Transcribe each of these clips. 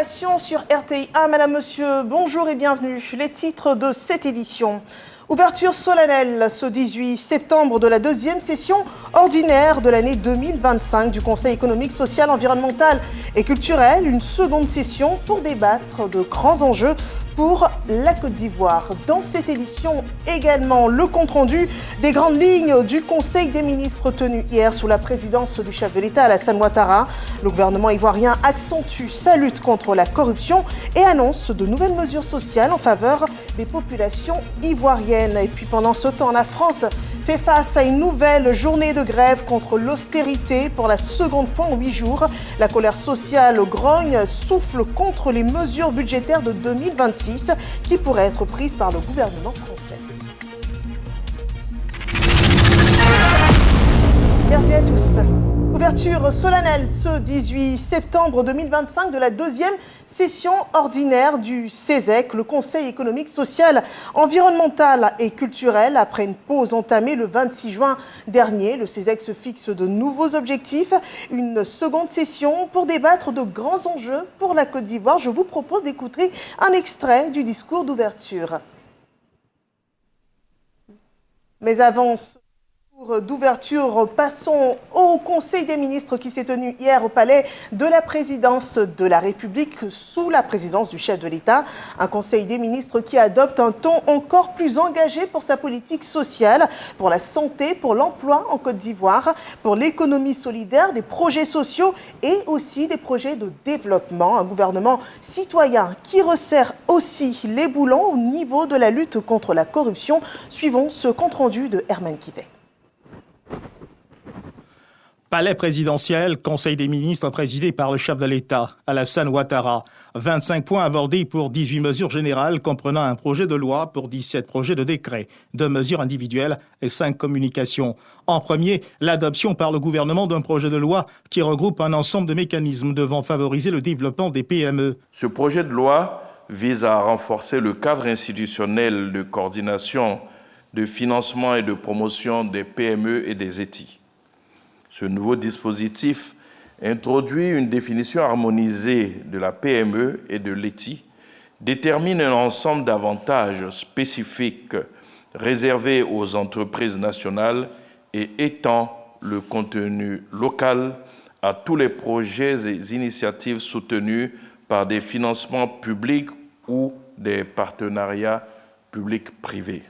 l'information sur RTI1. Madame, monsieur, bonjour et bienvenue. Les titres de cette édition. Ouverture solennelle ce 18 septembre de la deuxième session ordinaire de l'année 2025 du Conseil économique, social, environnemental et culturel. Une seconde session pour débattre de grands enjeux pour la Côte d'Ivoire. Dans cette édition également, le compte-rendu des grandes lignes du Conseil des ministres tenu hier sous la présidence du chef de l'État Alassane Ouattara. Le gouvernement ivoirien accentue sa lutte contre la corruption et annonce de nouvelles mesures sociales en faveur des populations ivoiriennes. Et puis pendant ce temps, la France fait face à une nouvelle journée de grève contre l'austérité pour la seconde fois en 8 jours. La colère sociale grogne, souffle contre les mesures budgétaires de 2026 qui pourraient être prises par le gouvernement français. Bienvenue à tous. Ouverture solennelle ce 18 septembre 2025 de la deuxième session ordinaire du CESEC, le Conseil économique, social, environnemental et culturel. Après une pause entamée le 26 juin dernier, le CESEC se fixe de nouveaux objectifs. Une seconde session pour débattre de grands enjeux pour la Côte d'Ivoire. Je vous propose d'écouter un extrait du discours d'ouverture. Mais avant d'ouverture, passons au Conseil des ministres qui s'est tenu hier au palais de la présidence de la République sous la présidence du chef de l'État. Un Conseil des ministres qui adopte un ton encore plus engagé pour sa politique sociale, pour la santé, pour l'emploi en Côte d'Ivoire, pour l'économie solidaire, des projets sociaux et aussi des projets de développement. Un gouvernement citoyen qui resserre aussi les boulons au niveau de la lutte contre la corruption. Suivons ce compte-rendu de Herman Kivet. Palais présidentiel, Conseil des ministres présidé par le chef de l'État, Alassane Ouattara. 25 points abordés pour 18 mesures générales comprenant un projet de loi pour 17 projets de décret, 2 mesures individuelles et 5 communications. En premier, l'adoption par le gouvernement d'un projet de loi qui regroupe un ensemble de mécanismes devant favoriser le développement des PME. Ce projet de loi vise à renforcer le cadre institutionnel de coordination, de financement et de promotion des PME et des ETI. Ce nouveau dispositif introduit une définition harmonisée de la PME et de l'ETI, détermine un ensemble d'avantages spécifiques réservés aux entreprises nationales et étend le contenu local à tous les projets et initiatives soutenus par des financements publics ou des partenariats publics-privés.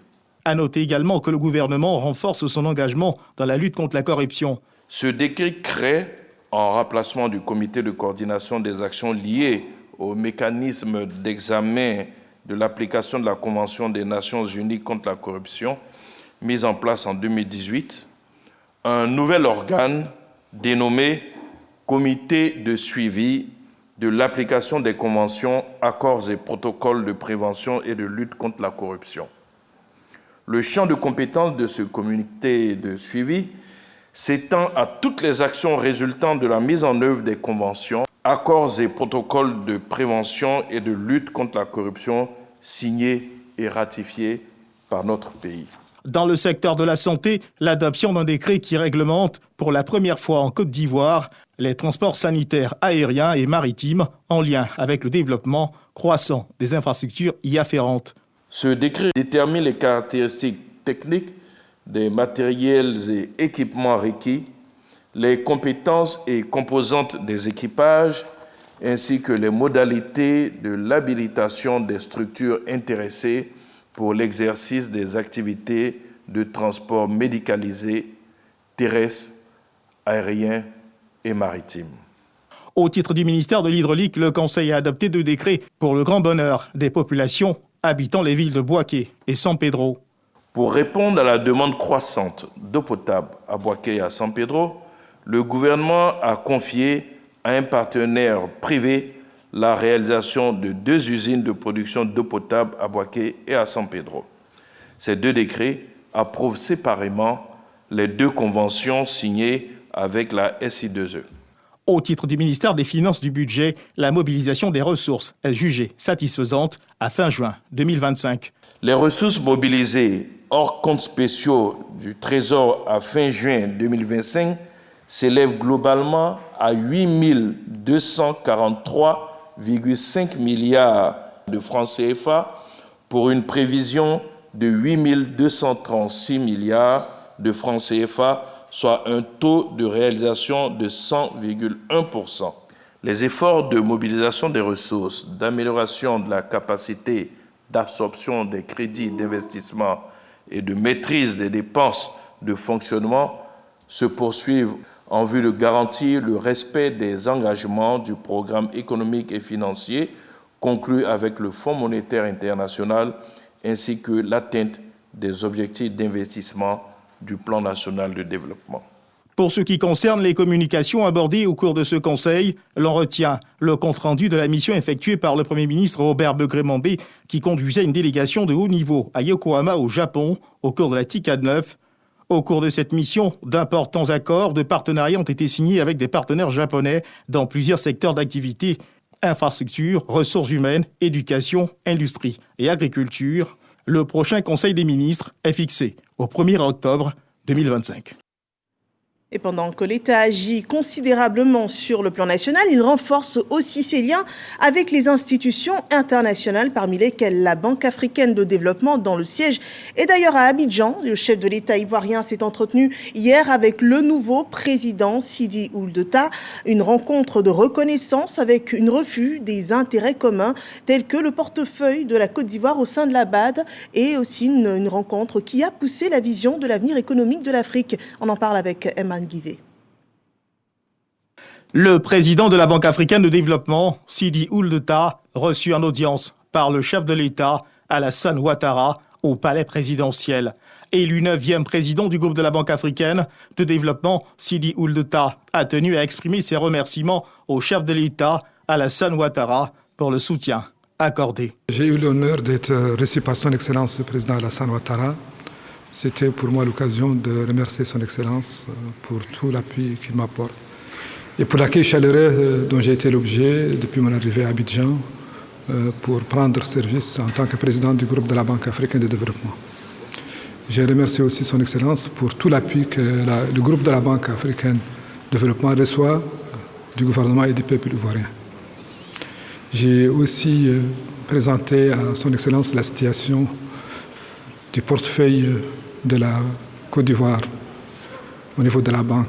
À noter également que le gouvernement renforce son engagement dans la lutte contre la corruption. Ce décret crée, en remplacement du comité de coordination des actions liées au mécanisme d'examen de l'application de la Convention des Nations Unies contre la corruption, mise en place en 2018, un nouvel organe dénommé Comité de suivi de l'application des conventions, accords et protocoles de prévention et de lutte contre la corruption. Le champ de compétences de ce comité de suivi s'étend à toutes les actions résultant de la mise en œuvre des conventions, accords et protocoles de prévention et de lutte contre la corruption signés et ratifiés par notre pays. Dans le secteur de la santé, l'adoption d'un décret qui réglemente pour la première fois en Côte d'Ivoire les transports sanitaires aériens et maritimes en lien avec le développement croissant des infrastructures y afférentes. Ce décret détermine les caractéristiques techniques des matériels et équipements requis, les compétences et composantes des équipages, ainsi que les modalités de l'habilitation des structures intéressées pour l'exercice des activités de transport médicalisé, terrestre, aérien et maritime. Au titre du ministère de l'Hydraulique, le Conseil a adopté 2 décrets pour le grand bonheur des populations habitant les villes de Boaké et San Pedro. Pour répondre à la demande croissante d'eau potable à Boaké et à San Pedro, le gouvernement a confié à un partenaire privé la réalisation de 2 usines de production d'eau potable à Boaké et à San Pedro. Ces 2 décrets approuvent séparément les 2 conventions signées avec la SI2E. Au titre du ministère des Finances du Budget, la mobilisation des ressources est jugée satisfaisante à fin juin 2025. Les ressources mobilisées hors comptes spéciaux du Trésor à fin juin 2025 s'élèvent globalement à 8 243,5 1,5 milliard de francs CFA pour une prévision de 8 236 milliards de francs CFA, soit un taux de réalisation de 100,1%. Les efforts de mobilisation des ressources, d'amélioration de la capacité d'absorption des crédits d'investissement et de maîtrise des dépenses de fonctionnement se poursuivent en vue de garantir le respect des engagements du programme économique et financier conclu avec le Fonds monétaire international ainsi que l'atteinte des objectifs d'investissement du Plan national de développement. Pour ce qui concerne les communications abordées au cours de ce Conseil, l'on retient le compte-rendu de la mission effectuée par le Premier ministre Robert Begré-Mambé qui conduisait une délégation de haut niveau à Yokohama au Japon au cours de la TICAD 9. Au cours de cette mission, d'importants accords de partenariat ont été signés avec des partenaires japonais dans plusieurs secteurs d'activité, infrastructures, ressources humaines, éducation, industrie et agriculture. Le prochain Conseil des ministres est fixé au 1er octobre 2025. Et pendant que l'État agit considérablement sur le plan national, il renforce aussi ses liens avec les institutions internationales, parmi lesquelles la Banque africaine de développement, dont le siège est d'ailleurs à Abidjan. Le chef de l'État ivoirien s'est entretenu hier avec le nouveau président Sidi Ould Tah. Une rencontre de reconnaissance avec une revue des intérêts communs, tels que le portefeuille de la Côte d'Ivoire au sein de la BAD, et aussi une rencontre qui a poussé la vision de l'avenir économique de l'Afrique. On en parle avec Emma Guivet. Le président de la Banque africaine de développement, Sidi Ould Tah, reçu en audience par le chef de l'État, Alassane Ouattara, au palais présidentiel. Élu 9e président du groupe de la Banque africaine de développement, Sidi Ould Tah a tenu à exprimer ses remerciements au chef de l'État, Alassane Ouattara, pour le soutien accordé. J'ai eu l'honneur d'être reçu par son Excellence le président Alassane Ouattara. C'était pour moi l'occasion de remercier son Excellence pour tout l'appui qu'il m'apporte et pour l'accueil chaleureux dont j'ai été l'objet depuis mon arrivée à Abidjan pour prendre service en tant que président du groupe de la Banque africaine de développement. J'ai remercié aussi son Excellence pour tout l'appui que le groupe de la Banque africaine de développement reçoit du gouvernement et du peuple ivoirien. J'ai aussi présenté à son Excellence la situation du portefeuille de la Côte d'Ivoire au niveau de la Banque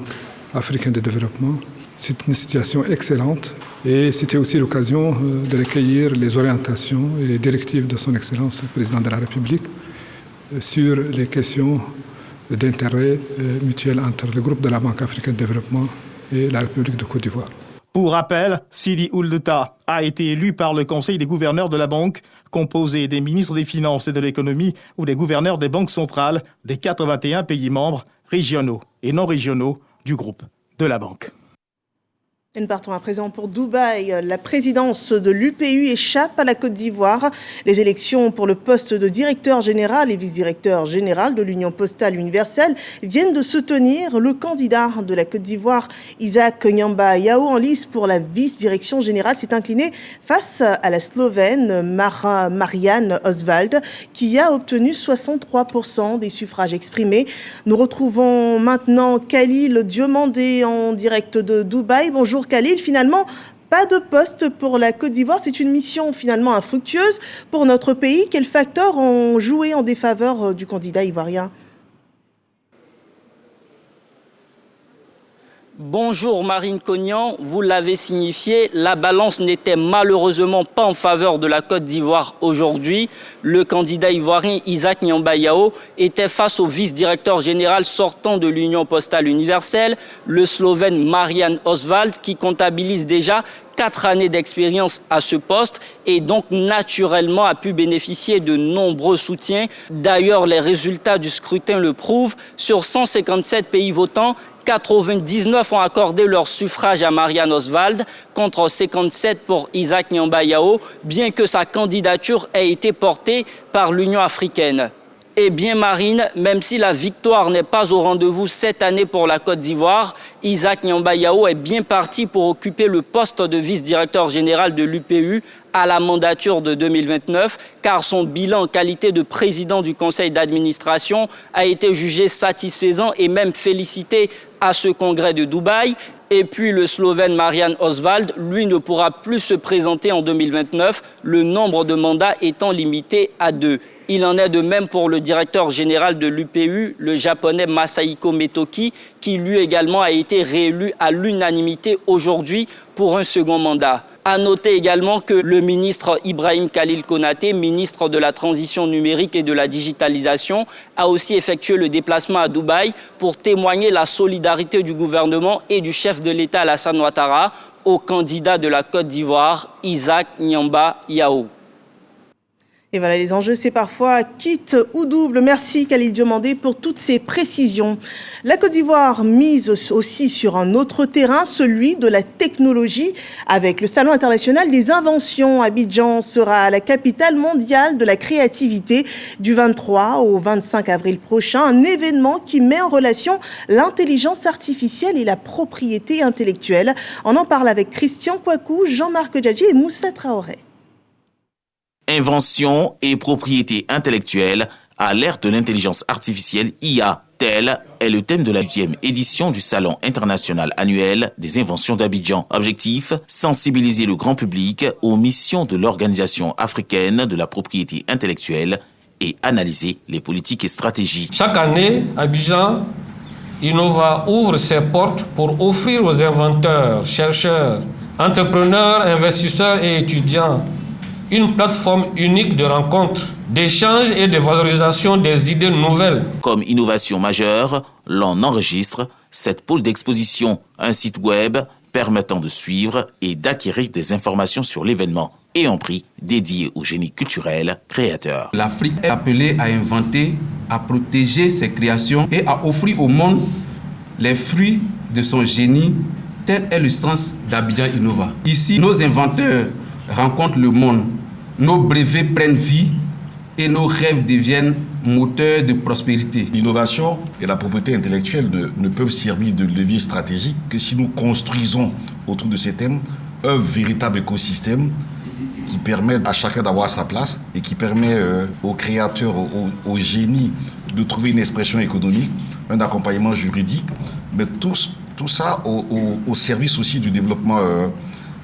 africaine de développement. C'est une situation excellente et c'était aussi l'occasion de recueillir les orientations et les directives de son Excellence le Président de la République sur les questions d'intérêt mutuel entre le groupe de la Banque africaine de développement et la République de Côte d'Ivoire. Pour rappel, Sidi Ould Tah a été élu par le Conseil des gouverneurs de la Banque, composé des ministres des Finances et de l'Économie ou des gouverneurs des banques centrales des 81 pays membres, régionaux et non régionaux, du groupe de la Banque. Et nous partons à présent pour Dubaï. La présidence de l'UPU échappe à la Côte d'Ivoire. Les élections pour le poste de directeur général et vice-directeur général de l'Union postale universelle viennent de se tenir. Le candidat de la Côte d'Ivoire, Isaac Nyamba Yao, en lice pour la vice-direction générale, s'est incliné face à la Slovène Marianne Oswald, qui a obtenu 63% des suffrages exprimés. Nous retrouvons maintenant Khalil Diomandé en direct de Dubaï. Bonjour Khalil, finalement, pas de poste pour la Côte d'Ivoire. C'est une mission finalement infructueuse pour notre pays. Quels facteurs ont joué en défaveur du candidat ivoirien ? Bonjour Marine Cognan, vous l'avez signifié, la balance n'était malheureusement pas en faveur de la Côte d'Ivoire aujourd'hui. Le candidat ivoirien Isaac Nyamba Yao était face au vice-directeur général sortant de l'Union postale universelle, le Slovène Marianne Oswald, qui comptabilise déjà 4 années d'expérience à ce poste et donc naturellement a pu bénéficier de nombreux soutiens. D'ailleurs, les résultats du scrutin le prouvent. Sur 157 pays votants, 99 ont accordé leur suffrage à Marianne Oswald contre 57 pour Isaac Nyamba Yao, bien que sa candidature ait été portée par l'Union africaine. Eh bien Marine, même si la victoire n'est pas au rendez-vous cette année pour la Côte d'Ivoire, Isaac Nyamba Yao est bien parti pour occuper le poste de vice-directeur général de l'UPU à la mandature de 2029, car son bilan en qualité de président du conseil d'administration a été jugé satisfaisant et même félicité à ce congrès de Dubaï. Et puis le Slovène Marian Oswald, lui, ne pourra plus se présenter en 2029, le nombre de mandats étant limité à 2. Il en est de même pour le directeur général de l'UPU, le japonais Masahiko Metoki, qui lui également a été réélu à l'unanimité aujourd'hui pour un second mandat. À noter également que le ministre Ibrahim Khalil Konaté, ministre de la Transition numérique et de la digitalisation, a aussi effectué le déplacement à Dubaï pour témoigner la solidarité du gouvernement et du chef de l'État Alassane Ouattara au candidat de la Côte d'Ivoire, Isaac Nyamba Yao. Et voilà, les enjeux, c'est parfois quitte ou double. Merci Khalil Diomandé pour toutes ces précisions. La Côte d'Ivoire mise aussi sur un autre terrain, celui de la technologie. Avec le Salon international des inventions, Abidjan sera la capitale mondiale de la créativité du 23 au 25 avril prochain. Un événement qui met en relation l'intelligence artificielle et la propriété intellectuelle. On en parle avec Christian Kouakou, Jean-Marc Djadji et Moussa Traoré. Invention et propriété intellectuelle à l'ère de l'intelligence artificielle IA. Tel est le thème de la 8e édition du Salon international annuel des inventions d'Abidjan. Objectif, sensibiliser le grand public aux missions de l'Organisation africaine de la propriété intellectuelle et analyser les politiques et stratégies. Chaque année, Abidjan Innova ouvre ses portes pour offrir aux inventeurs, chercheurs, entrepreneurs, investisseurs et étudiants une plateforme unique de rencontres, d'échanges et de valorisation des idées nouvelles. Comme innovation majeure, l'on enregistre cette pôle d'exposition, un site web permettant de suivre et d'acquérir des informations sur l'événement et un prix dédié au génie culturel créateur. L'Afrique est appelée à inventer, à protéger ses créations et à offrir au monde les fruits de son génie. Tel est le sens d'Abidjan Innova. Ici, nos inventeurs rencontrent le monde. Nos brevets prennent vie et nos rêves deviennent moteurs de prospérité. L'innovation et la propriété intellectuelle ne peuvent servir de levier stratégique que si nous construisons autour de ces thèmes un véritable écosystème qui permet à chacun d'avoir sa place et qui permet aux créateurs, aux génies de trouver une expression économique, un accompagnement juridique, mais tout ça au service aussi du développement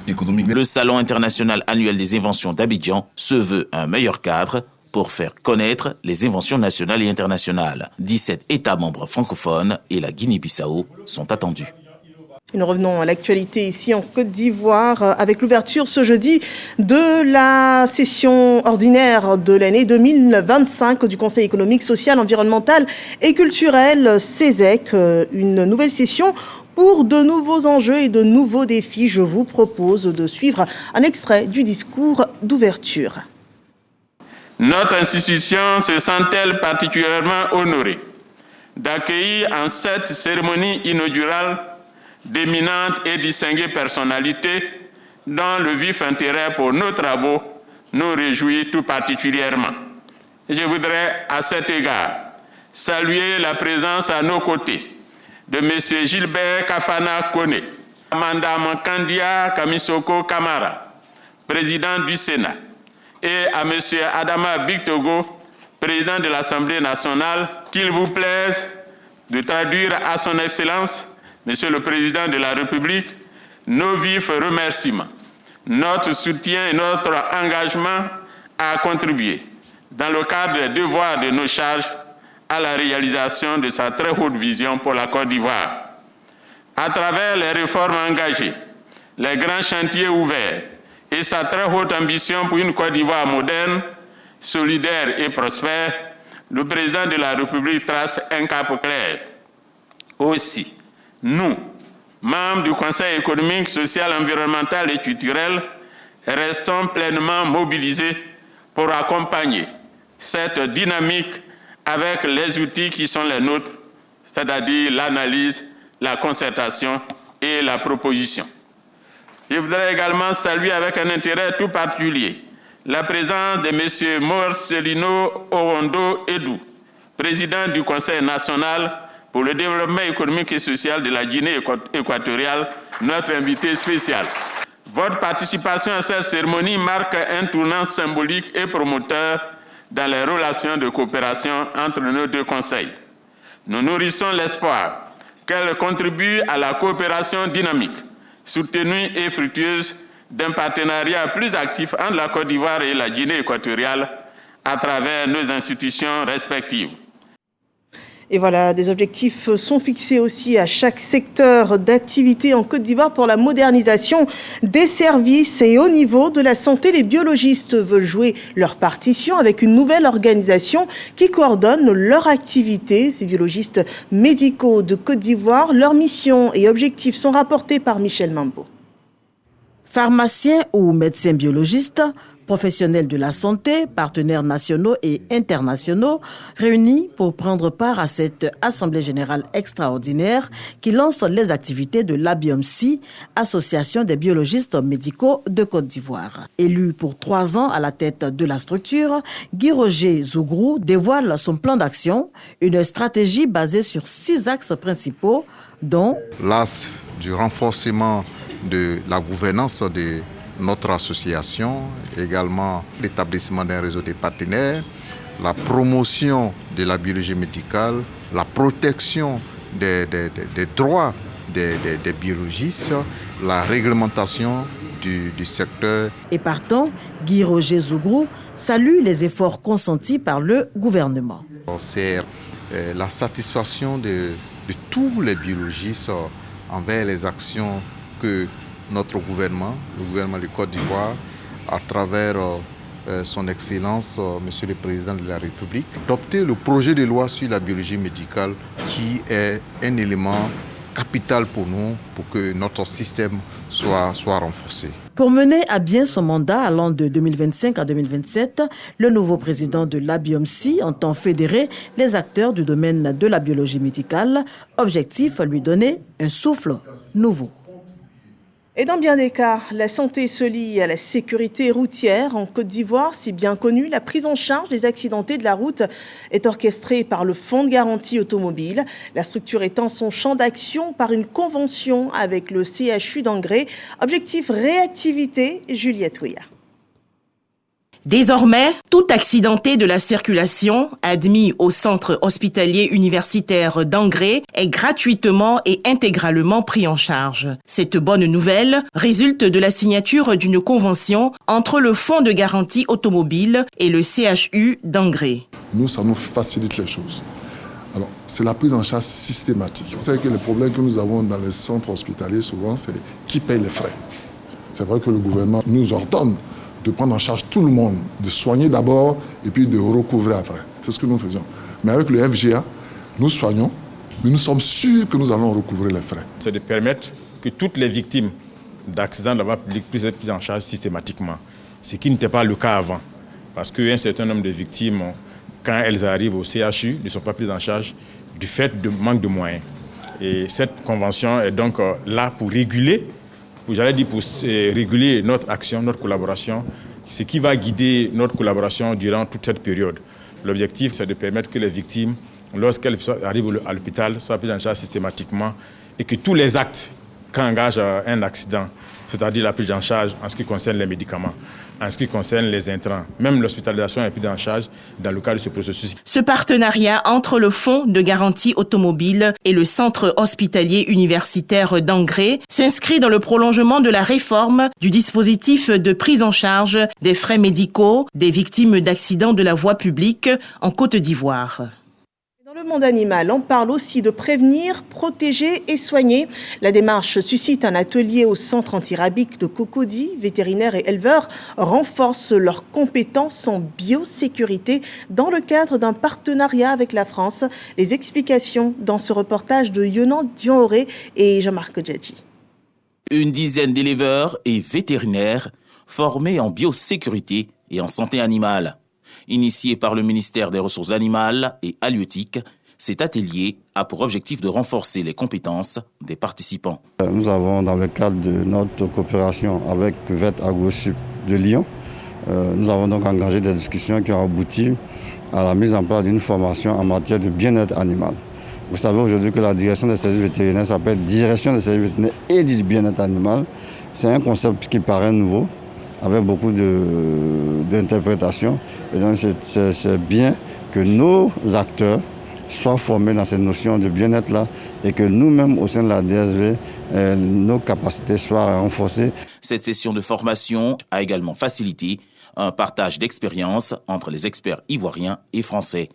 économique. Le Salon international annuel des inventions d'Abidjan se veut un meilleur cadre pour faire connaître les inventions nationales et internationales. 17 États membres francophones et la Guinée-Bissau sont attendus. Et nous revenons à l'actualité ici en Côte d'Ivoire avec l'ouverture ce jeudi de la session ordinaire de l'année 2025 du Conseil économique, social, environnemental et culturel CESEC. Une nouvelle session pour de nouveaux enjeux et de nouveaux défis. Je vous propose de suivre un extrait du discours d'ouverture. Notre institution se sent-elle particulièrement honorée d'accueillir en cette cérémonie inaugurale d'éminentes et distinguées personnalités dont le vif intérêt pour nos travaux nous réjouit tout particulièrement. Je voudrais à cet égard saluer la présence à nos côtés de M. Gilbert Kafana Kone, Amanda Mankandia Kamisoko Kamara, président du Sénat, et à M. Adama Bictogo, président de l'Assemblée nationale, qu'il vous plaise de traduire à son Excellence, Monsieur le Président de la République, nos vifs remerciements, notre soutien et notre engagement à contribuer, dans le cadre des devoirs de nos charges, à la réalisation de sa très haute vision pour la Côte d'Ivoire. À travers les réformes engagées, les grands chantiers ouverts et sa très haute ambition pour une Côte d'Ivoire moderne, solidaire et prospère, le président de la République trace un cap clair. Aussi, nous, membres du Conseil économique, social, environnemental et culturel, restons pleinement mobilisés pour accompagner cette dynamique avec les outils qui sont les nôtres, c'est-à-dire l'analyse, la concertation et la proposition. Je voudrais également saluer avec un intérêt tout particulier la présence de M. Marcelino Orondo Edou, président du Conseil national pour le développement économique et social de la Guinée équatoriale, notre invité spécial. Votre participation à cette cérémonie marque un tournant symbolique et promoteur dans les relations de coopération entre nos deux conseils. Nous nourrissons l'espoir qu'elle contribue à la coopération dynamique, soutenue et fructueuse d'un partenariat plus actif entre la Côte d'Ivoire et la Guinée équatoriale à travers nos institutions respectives. Et voilà, des objectifs sont fixés aussi à chaque secteur d'activité en Côte d'Ivoire pour la modernisation des services. Et au niveau de la santé, les biologistes veulent jouer leur partition avec une nouvelle organisation qui coordonne leur activité. Ces biologistes médicaux de Côte d'Ivoire, leurs missions et objectifs sont rapportés par Michel Mambo. Pharmaciens ou médecins biologistes, professionnels de la santé, partenaires nationaux et internationaux, réunis pour prendre part à cette Assemblée générale extraordinaire qui lance les activités de l'ABIOMSI, Association des biologistes médicaux de Côte d'Ivoire. Élu pour 3 ans à la tête de la structure, Guy-Roger Zougrou dévoile son plan d'action, une stratégie basée sur 6 axes principaux, dont l'axe du renforcement de la gouvernance de notre association, également l'établissement d'un réseau de partenaires, la promotion de la biologie médicale, la protection des droits des biologistes, la réglementation du secteur. Et partant, Guy-Roger Zougrou salue les efforts consentis par le gouvernement. C'est la satisfaction de tous les biologistes envers les actions que notre gouvernement, le gouvernement de Côte d'Ivoire, à travers son Excellence, Monsieur le Président de la République, adopter le projet de loi sur la biologie médicale qui est un élément capital pour nous, pour que notre système soit renforcé. Pour mener à bien son mandat allant de 2025 à 2027, le nouveau président de l'ABIOMSI entend fédérer les acteurs du domaine de la biologie médicale. Objectif, lui donner un souffle nouveau. Et dans bien des cas, la santé se lie à la sécurité routière. En Côte d'Ivoire, c'est bien connu, la prise en charge des accidentés de la route est orchestrée par le Fonds de garantie automobile. La structure étend son champ d'action par une convention avec le CHU d'Angré. Objectif réactivité, Juliette Ouya. Désormais, tout accidenté de la circulation admis au centre hospitalier universitaire d'Angré est gratuitement et intégralement pris en charge. Cette bonne nouvelle résulte de la signature d'une convention entre le Fonds de garantie automobile et le CHU d'Angré. Nous, ça nous facilite les choses. Alors, c'est la prise en charge systématique. Vous savez que le problème que nous avons dans les centres hospitaliers, souvent, c'est qui paye les frais. C'est vrai que le gouvernement nous ordonne de prendre en charge tout le monde, de soigner d'abord et puis de recouvrer après. C'est ce que nous faisons. Mais avec le FGA, nous soignons, mais nous sommes sûrs que nous allons recouvrer les frais. C'est de permettre que toutes les victimes d'accidents de la voie publique puissent être prises en charge systématiquement, ce qui n'était pas le cas avant. Parce qu'un certain nombre de victimes, quand elles arrivent au CHU, ne sont pas prises en charge du fait de manque de moyens. Et cette convention est donc là pour réguler, pour réguler notre action, notre collaboration, ce qui va guider notre collaboration durant toute cette période. L'objectif, c'est de permettre que les victimes, lorsqu'elles arrivent à l'hôpital, soient prises en charge systématiquement et que tous les actes qu'engage un accident, c'est-à-dire la prise en charge en ce qui concerne les médicaments, en ce qui concerne les intrants, même l'hospitalisation est prise en charge dans le cadre de ce processus. Ce partenariat entre le Fonds de garantie automobile et le Centre hospitalier universitaire d'Angré s'inscrit dans le prolongement de la réforme du dispositif de prise en charge des frais médicaux des victimes d'accidents de la voie publique en Côte d'Ivoire. Dans le monde animal, on parle aussi de prévenir, protéger et soigner. La démarche suscite un atelier au centre antirabique de Cocody. Vétérinaires et éleveurs renforcent leurs compétences en biosécurité dans le cadre d'un partenariat avec la France. Les explications dans ce reportage de Yonan Dioré et Jean-Marc Djadji. Une dizaine d'éleveurs et vétérinaires formés en biosécurité et en santé animale. Initié par le ministère des Ressources animales et halieutiques, cet atelier a pour objectif de renforcer les compétences des participants. Nous avons, dans le cadre de notre coopération avec Vet AgroSup de Lyon, nous avons donc engagé des discussions qui ont abouti à la mise en place d'une formation en matière de bien-être animal. Vous savez aujourd'hui que la direction des services vétérinaires s'appelle Direction des services vétérinaires et du bien-être animal. C'est un concept qui paraît nouveau, avec beaucoup d'interprétations. Et donc c'est bien que nos acteurs soient formés dans ces notions de bien-être-là et que nous-mêmes, au sein de la DSV, nos capacités soient renforcées. Cette session de formation a également facilité un partage d'expériences entre les experts ivoiriens et français.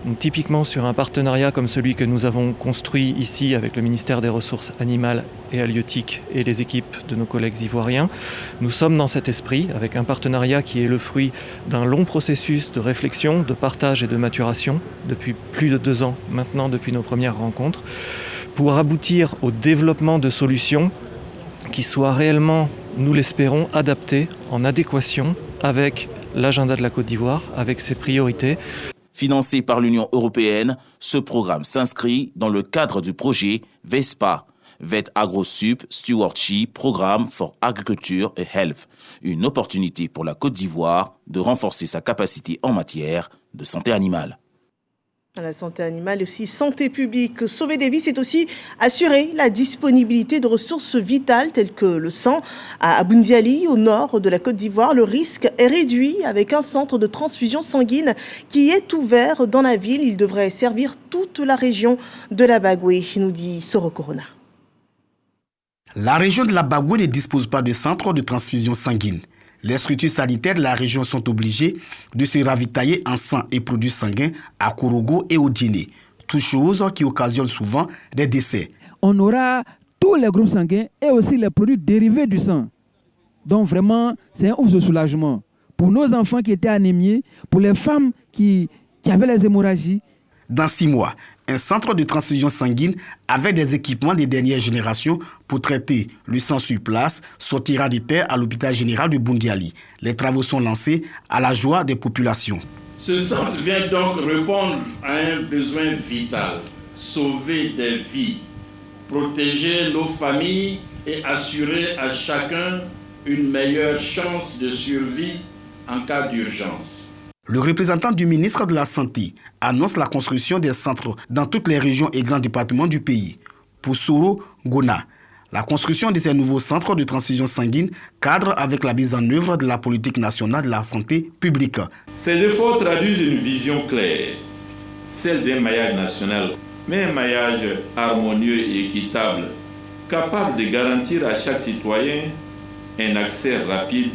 Donc, typiquement sur un partenariat comme celui que nous avons construit ici avec le ministère des Ressources animales et halieutiques et les équipes de nos collègues ivoiriens, nous sommes dans cet esprit avec un partenariat qui est le fruit d'un long processus de réflexion, de partage et de maturation depuis plus de 2 ans maintenant depuis nos premières rencontres pour aboutir au développement de solutions qui soient réellement, nous l'espérons, adaptées en adéquation avec l'agenda de la Côte d'Ivoire, avec ses priorités. Financé par l'Union européenne, ce programme s'inscrit dans le cadre du projet VESPA, VET AgroSup Stewardship Programme for Agriculture and Health, une opportunité pour la Côte d'Ivoire de renforcer sa capacité en matière de santé animale. La santé animale et aussi santé publique. Sauver des vies, c'est aussi assurer la disponibilité de ressources vitales telles que le sang. À Boundiali, au nord de la Côte d'Ivoire, le risque est réduit avec un centre de transfusion sanguine qui est ouvert dans la ville. Il devrait servir toute la région de la Bagoué, nous dit Soro Corona. La région de la Bagoué ne dispose pas de centre de transfusion sanguine. Les structures sanitaires de la région sont obligées de se ravitailler en sang et produits sanguins à Korogo et au Djéné, toutes choses qui occasionnent souvent des décès. On aura tous les groupes sanguins et aussi les produits dérivés du sang. Donc vraiment, c'est un ouf de soulagement pour nos enfants qui étaient anémiés, pour les femmes qui avaient les hémorragies. Dans 6 mois, un centre de transfusion sanguine avec des équipements de dernière génération pour traiter le sang sur place sortira de terre à l'hôpital général de Boundiali. Les travaux sont lancés à la joie des populations. Ce centre vient donc répondre à un besoin vital, sauver des vies, protéger nos familles et assurer à chacun une meilleure chance de survie en cas d'urgence. Le représentant du ministre de la Santé annonce la construction des centres dans toutes les régions et grands départements du pays. Pour Soro Gona, la construction de ces nouveaux centres de transfusion sanguine cadre avec la mise en œuvre de la politique nationale de la santé publique. Ces efforts traduisent une vision claire, celle d'un maillage national, mais un maillage harmonieux et équitable, capable de garantir à chaque citoyen un accès rapide,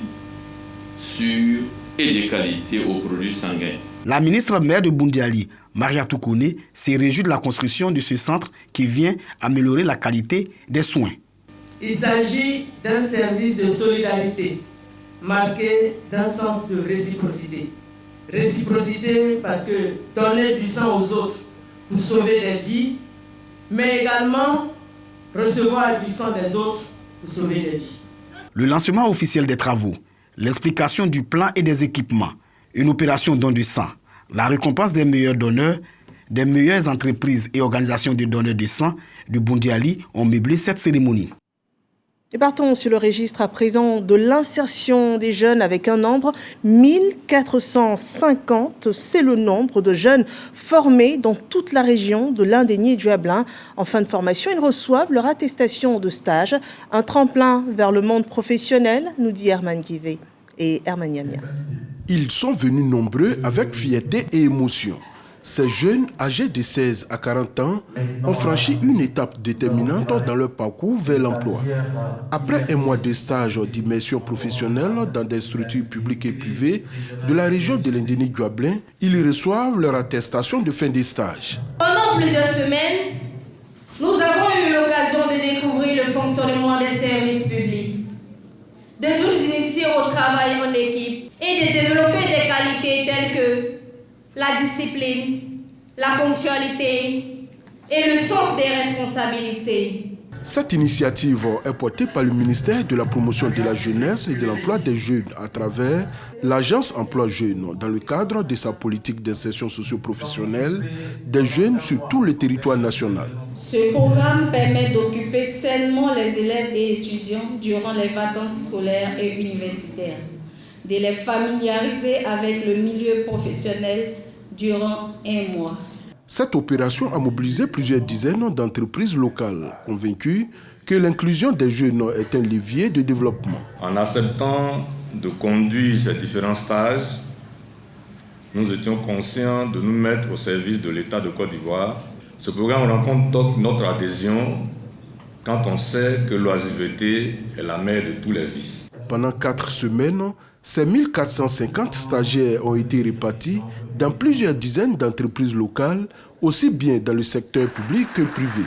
sûr et de qualité aux produits sanguins. La ministre maire de Boundiali, Maria Toukone, s'est réjouie de la construction de ce centre qui vient améliorer la qualité des soins. Il s'agit d'un service de solidarité marqué d'un sens de réciprocité. Réciprocité parce que donner du sang aux autres pour sauver des vies, mais également recevoir du sang des autres pour sauver des vies. Le lancement officiel des travaux, l'explication du plan et des équipements, une opération don de sang, la récompense des meilleurs donneurs, des meilleures entreprises et organisations de donneurs de sang de Boundiali ont meublé cette cérémonie. Et partons sur le registre à présent de l'insertion des jeunes avec un nombre 1450. C'est le nombre de jeunes formés dans toute la région de l'Indénié et du Hablin. En fin de formation, ils reçoivent leur attestation de stage, un tremplin vers le monde professionnel, nous dit Herman Guivet et Herman Yamia. Ils sont venus nombreux avec fierté et émotion. Ces jeunes, âgés de 16 à 40 ans, ont franchi une étape déterminante dans leur parcours vers l'emploi. Après un mois de stage d'immersion professionnelle dans des structures publiques et privées de la région de l'Indénié-du-Hablin, ils reçoivent leur attestation de fin de stage. Pendant plusieurs semaines, nous avons eu l'occasion de découvrir le fonctionnement des services publics, de nous initier au travail en équipe et de développer des qualités telles que la discipline, la ponctualité et le sens des responsabilités. Cette initiative est portée par le ministère de la Promotion de la Jeunesse et de l'Emploi des Jeunes à travers l'Agence Emploi Jeunes dans le cadre de sa politique d'insertion socio-professionnelle des jeunes sur tout le territoire national. Ce programme permet d'occuper sainement les élèves et étudiants durant les vacances scolaires et universitaires, de les familiariser avec le milieu professionnel durant un mois. Cette opération a mobilisé plusieurs dizaines d'entreprises locales, convaincues que l'inclusion des jeunes est un levier de développement. En acceptant de conduire ces différents stages, nous étions conscients de nous mettre au service de l'État de Côte d'Ivoire. Ce programme rencontre donc notre adhésion quand on sait que l'oisiveté est la mère de tous les vices. Pendant 4 semaines, ces 1450 stagiaires ont été répartis dans plusieurs dizaines d'entreprises locales, aussi bien dans le secteur public que privé.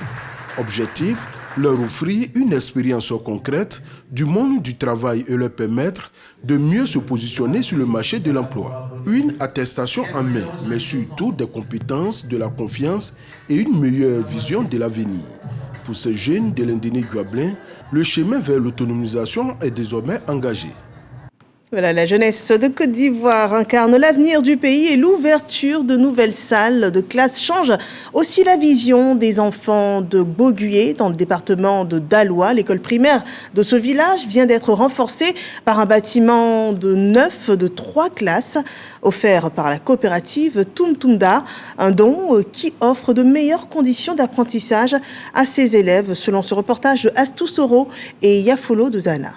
Objectif, leur offrir une expérience concrète du monde du travail et leur permettre de mieux se positionner sur le marché de l'emploi. Une attestation en main, mais surtout des compétences, de la confiance et une meilleure vision de l'avenir. Pour ces jeunes de l'Indéné Guablin, le chemin vers l'autonomisation est désormais engagé. Voilà, la jeunesse de Côte d'Ivoire incarne l'avenir du pays et l'ouverture de nouvelles salles de classe change aussi la vision des enfants de Bogué dans le département de Daloa. L'école primaire de ce village vient d'être renforcée par un bâtiment neuf de 3 classes offert par la coopérative Tumtumda, un don qui offre de meilleures conditions d'apprentissage à ses élèves selon ce reportage de Astou Soro et Yafolo de Zana.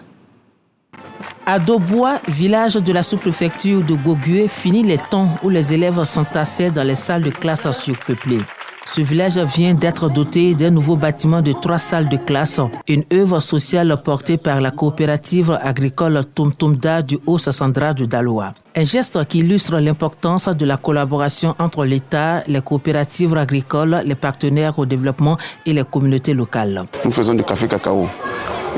À Dobois, village de la sous-préfecture de Bogué, finit les temps où les élèves s'entassaient dans les salles de classe surpeuplées. Ce village vient d'être doté d'un nouveau bâtiment de 3 salles de classe, une œuvre sociale portée par la coopérative agricole Tumtumda du Haut-Sassandra de Daloa. Un geste qui illustre l'importance de la collaboration entre l'État, les coopératives agricoles, les partenaires au développement et les communautés locales. Nous faisons du café cacao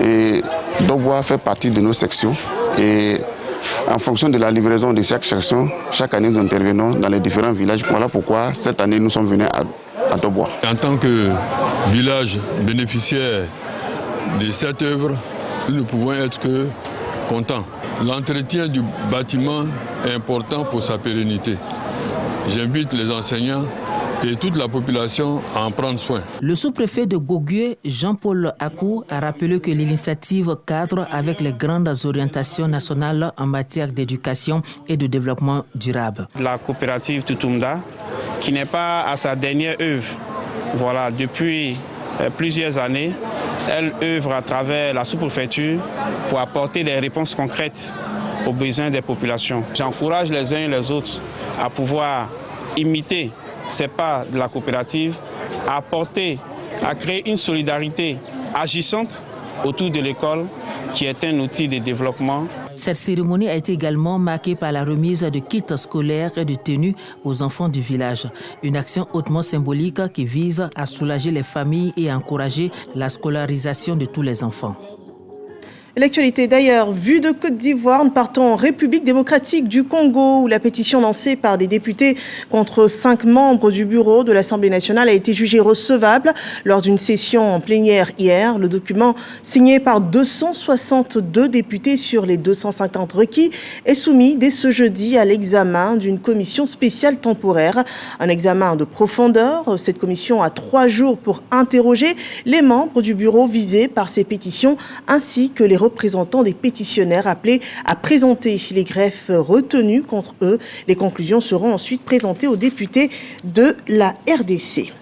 et Dobois fait partie de nos sections. Et en fonction de la livraison de chaque section, chaque année nous intervenons dans les différents villages. Voilà pourquoi cette année nous sommes venus à Dobois. En tant que village bénéficiaire de cette œuvre, nous ne pouvons être que contents. L'entretien du bâtiment est important pour sa pérennité. J'invite les enseignants et toute la population à en prendre soin. Le sous-préfet de Bogué, Jean-Paul Akou, a rappelé que l'initiative cadre avec les grandes orientations nationales en matière d'éducation et de développement durable. La coopérative Tumtumda, qui n'est pas à sa dernière œuvre, voilà, depuis plusieurs années, elle œuvre à travers la sous-préfecture pour apporter des réponses concrètes aux besoins des populations. J'encourage les uns et les autres à pouvoir imiter ces pas de la coopérative, à apporter, à créer une solidarité agissante autour de l'école qui est un outil de développement. Cette cérémonie a été également marquée par la remise de kits scolaires et de tenues aux enfants du village. Une action hautement symbolique qui vise à soulager les familles et à encourager la scolarisation de tous les enfants. L'actualité d'ailleurs, vue de Côte d'Ivoire, nous partons en République démocratique du Congo où la pétition lancée par des députés contre 5 membres du bureau de l'Assemblée nationale a été jugée recevable lors d'une session en plénière hier. Le document signé par 262 députés sur les 250 requis est soumis dès ce jeudi à l'examen d'une commission spéciale temporaire. Un examen de profondeur. Cette commission a 3 jours pour interroger les membres du bureau visés par ces pétitions ainsi que les représentants des pétitionnaires appelés à présenter les greffes retenues contre eux. Les conclusions seront ensuite présentées aux députés de la RDC.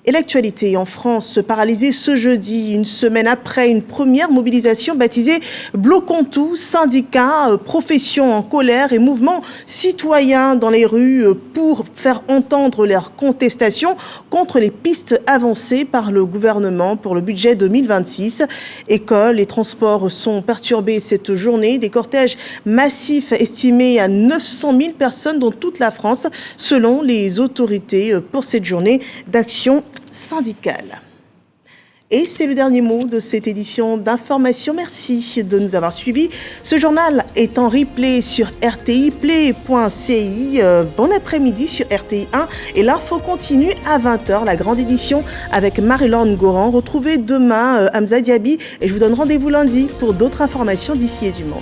Et l'actualité en France, paralysée ce jeudi, une semaine après une première mobilisation baptisée Bloquons tout, syndicats, professions en colère et mouvements citoyens dans les rues pour faire entendre leurs contestations contre les pistes avancées par le gouvernement pour le budget 2026. Écoles et transports sont perturbés cette journée. Des cortèges massifs estimés à 900 000 personnes dans toute la France, selon les autorités pour cette journée d'action syndicale. Et c'est le dernier mot de cette édition d'Information. Merci de nous avoir suivis. Ce journal est en replay sur rtiplay.ci. Bon après-midi sur RTI 1. Et l'info continue à 20h, la grande édition avec Marie-Laure Goran. Retrouvez demain Hamza Diaby et je vous donne rendez-vous lundi pour d'autres informations d'ici et du monde.